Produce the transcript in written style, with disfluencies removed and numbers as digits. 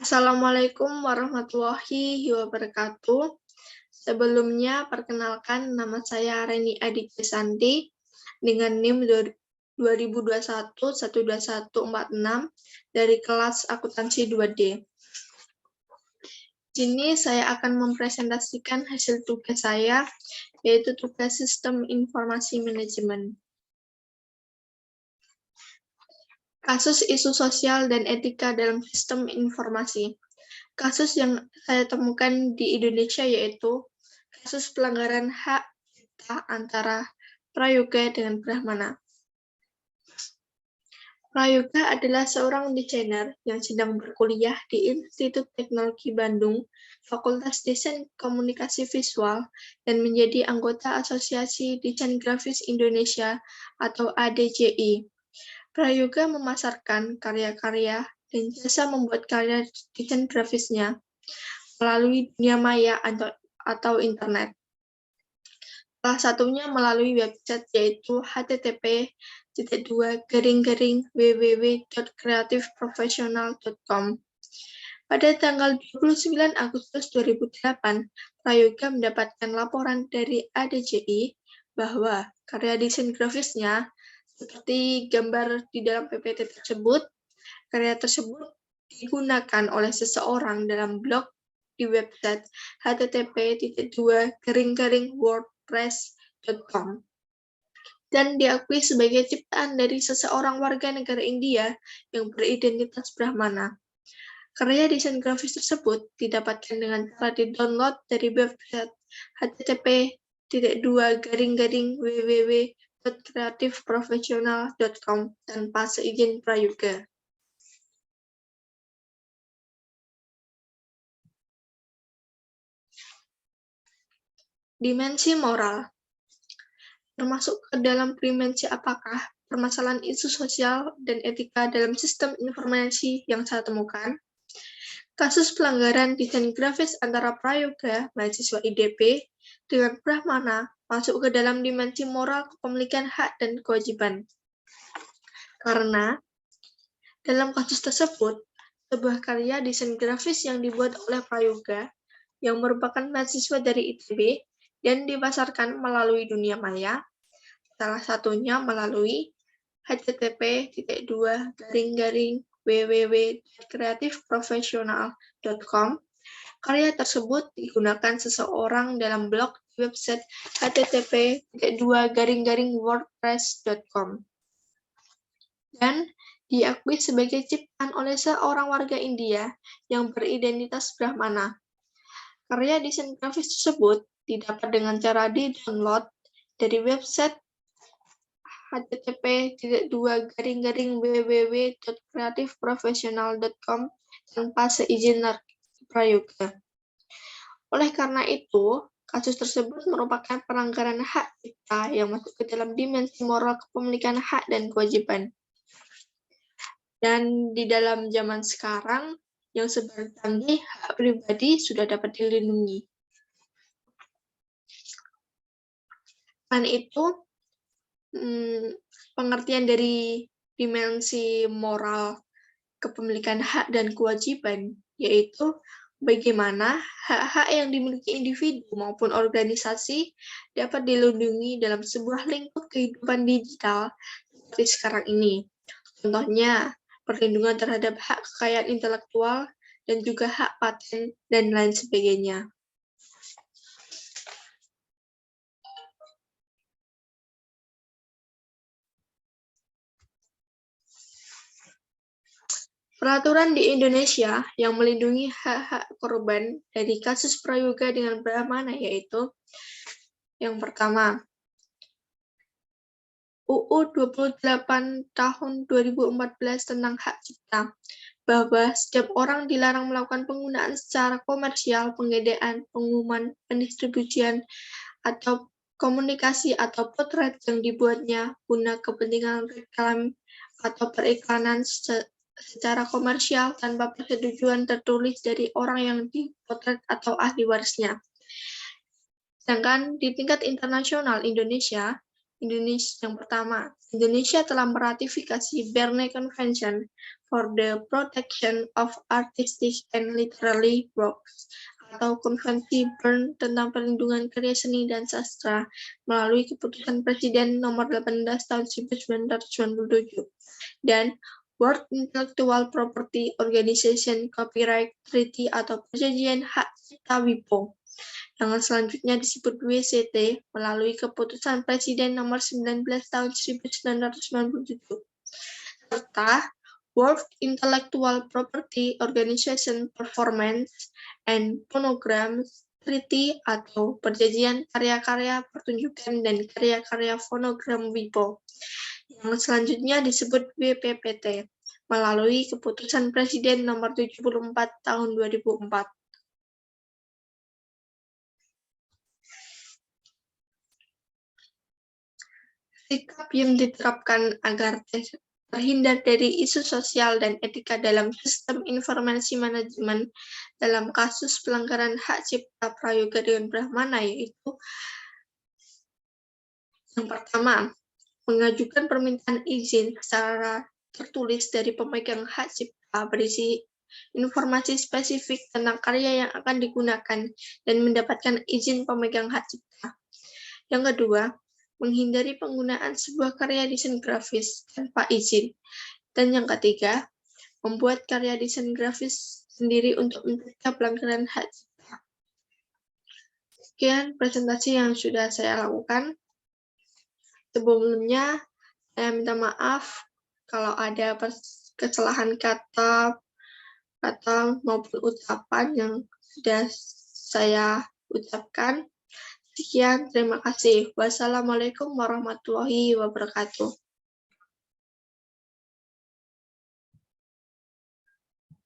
Assalamualaikum warahmatullahi wabarakatuh. Sebelumnya, perkenalkan nama saya Reni Aditya Santi dengan NIM 2021-12146 dari kelas akuntansi 2D. Di sini saya akan mempresentasikan hasil tugas saya, yaitu tugas Sistem Informasi Manajemen. Kasus isu sosial dan etika dalam sistem informasi. Kasus yang saya temukan di Indonesia yaitu kasus pelanggaran hak cipta antara Prayoga dengan Brahmana. Prayoga adalah seorang desainer yang sedang berkuliah di Institut Teknologi Bandung, Fakultas Desain Komunikasi Visual, dan menjadi anggota Asosiasi Desain Grafis Indonesia atau ADGI. Prayoga memasarkan karya-karya dan jasa membuat karya desain grafisnya melalui dunia maya atau internet. Salah satunya melalui website yaitu http://www.creativeprofessional.com. Pada tanggal 29 Agustus 2008, Prayoga mendapatkan laporan dari ADGI bahwa karya desain grafisnya seperti gambar di dalam PPT tersebut, karya tersebut digunakan oleh seseorang dalam blog di website http://wordpress.com dan diakui sebagai ciptaan dari seseorang warga negara India yang beridentitas Brahmana. Karya desain grafis tersebut didapatkan dengan cara di-download dari website http://www.creativeprofessional.com tanpa seizin Prayoga. Dimensi moral. Termasuk ke dalam dimensi apakah permasalahan isu sosial dan etika dalam sistem informasi yang saya temukan? Kasus pelanggaran desain grafis antara Prayoga, mahasiswa IDP, dengan Brahmana masuk ke dalam dimensi moral kepemilikan hak dan kewajiban. Karena dalam kasus tersebut, sebuah karya desain grafis yang dibuat oleh Prayoga yang merupakan mahasiswa dari ITB dan dipasarkan melalui dunia maya, salah satunya melalui http://www.creativeprofessional.com. Karya tersebut digunakan seseorang dalam blog di website http://wordpress.com dan diakui sebagai ciptaan oleh seorang warga India yang beridentitas Brahmana. Karya desain grafis tersebut didapat dengan cara di-download dari website http://www.creativeprofessional.com tanpa seizin Prayoga. Oleh karena itu, kasus tersebut merupakan pelanggaran hak cipta yang masuk ke dalam dimensi moral kepemilikan hak dan kewajiban. Dan di dalam zaman sekarang, yang serba canggih, hak pribadi sudah dapat dilindungi. Selain itu, pengertian dari dimensi moral kepemilikan hak dan kewajiban, yaitu bagaimana hak-hak yang dimiliki individu maupun organisasi dapat dilindungi dalam sebuah lingkup kehidupan digital seperti sekarang ini. Contohnya, perlindungan terhadap hak kekayaan intelektual dan juga hak paten dan lain sebagainya. Peraturan di Indonesia yang melindungi hak-hak korban dari kasus Prayoga dengan Brahmana yaitu yang pertama, UU 28 tahun 2014 tentang hak cipta, bahwa setiap orang dilarang melakukan penggunaan secara komersial, pengedean, pengumuman, pendistribusian, atau komunikasi atau potret yang dibuatnya guna kepentingan reklam atau periklanan secara komersial tanpa persetujuan tertulis dari orang yang dipotret atau ahli warisnya. Sedangkan di tingkat internasional Indonesia Yang pertama, Indonesia telah meratifikasi Berne Convention for the Protection of Artistic and Literary Works atau Konvensi Bern tentang perlindungan karya seni dan sastra melalui keputusan Presiden nomor 18 tahun 1997 dan World Intellectual Property Organization Copyright Treaty atau Perjanjian Hak Cipta WIPO yang selanjutnya disebut WCT melalui keputusan Presiden nomor 19 tahun 1997 serta World Intellectual Property Organization Performance and Phonograms Treaty atau Perjanjian Karya-karya Pertunjukan dan Karya-karya Fonogram WIPO yang selanjutnya disebut WPPT melalui keputusan Presiden nomor 74 tahun 2004. Sikap yang diterapkan agar terhindar dari isu sosial dan etika dalam sistem informasi manajemen dalam kasus pelanggaran hak cipta prayoga dengan Brahmana yaitu yang pertama, mengajukan permintaan izin secara tertulis dari pemegang hak cipta berisi informasi spesifik tentang karya yang akan digunakan dan mendapatkan izin pemegang hak cipta. Yang kedua, menghindari penggunaan sebuah karya desain grafis tanpa izin. Dan yang ketiga, membuat karya desain grafis sendiri untuk mencegah pelanggaran hak cipta. Sekian presentasi yang sudah saya lakukan. Sebelumnya, saya minta maaf kalau ada kesalahan kata maupun ucapan yang sudah saya ucapkan. Sekian, terima kasih. Wassalamualaikum warahmatullahi wabarakatuh.